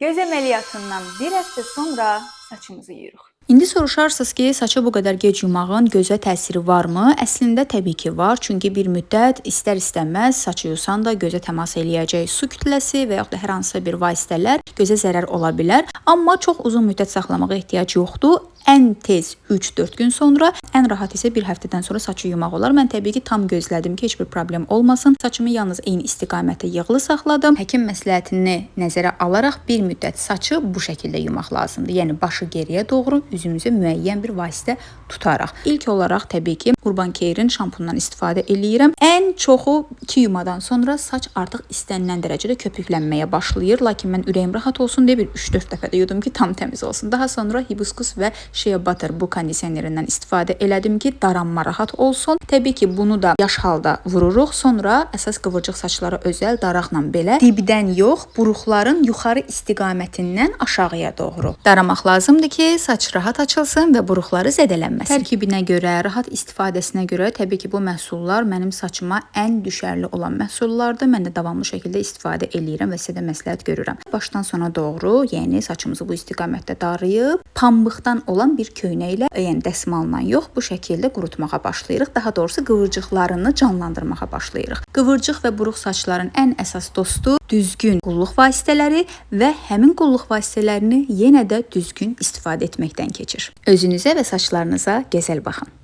Göz əməliyyatından bir həftə sonra saçımızı yuyuruq. İndi soruşarsınız ki, saça bu qədər gec yumağın gözə təsiri varmı? Əslində təbii ki var. Çünki bir müddət istər-istəməz saçı yusan da gözə təmas eləyəcək su kütləsi və yaxud da hər hansısa bir vasitələr gözə zərər ola bilər. Amma çox uzun müddət saxlamağa ehtiyac yoxdur. Ən tez 3-4 gün sonra, ən rahat isə bir həftədən sonra saçı yumaq olar. Mən təbii ki tam gözlədim ki, heç bir problem olmasın. Saçımı yalnız eyni istiqamətdə yığılı saxladım. Həkim məsləhətini nəzərə alaraq bir müddət saçı bu şəkildə yumaq lazımdır. Yəni başı geriyə doğru, üzümüzə müəyyən bir vasitə tutaraq. İlk olaraq təbii ki Urban Care'in şampunundan istifadə eləyirəm. Ən çoxu 2 yumadan sonra saç artıq istənilən dərəcədə köpüklənməyə başlayır. Lakin mən ürəyim rahat olsun deyə bir 3-4 dəfə də yudum ki tam təmiz olsun. Daha sonra hibiskus və Shea Butter bu kondisionerindən istifadə elədim ki, daranma rahat olsun. Təbii ki, bunu da yaş halda vururuq. Sonra əsas qıvırcıq saçlara özəl daraqla belə dibdən yox, buruqların yuxarı istiqamətindən aşağıya doğru daramaq lazımdır ki, saç rahat açılsın və buruqları zədələnməsin. Tərkibinə görə, rahat istifadəsinə görə təbii ki, bu məhsullar mənim saçıma ən düşərli olan məhsullardır. Mən də davamlı şəkildə istifadə eləyirəm və sizə də məsləhət görürəm. Başdan sona doğru, yəni saçımızı bu istiqamətdə darayıb, pambıqdan olan bir köynə ilə, yəni dəsmalla yox, bu şəkildə qurutmağa başlayırıq. Daha doğrusu qıvırcıqlarını canlandırmağa başlayırıq. Qıvırcıq və buruq saçların ən əsas dostu düzgün qulluq vasitələri və həmin qulluq vasitələrini yenə də düzgün istifadə etməkdən keçir. Özünüzə və saçlarınıza gözəl baxın.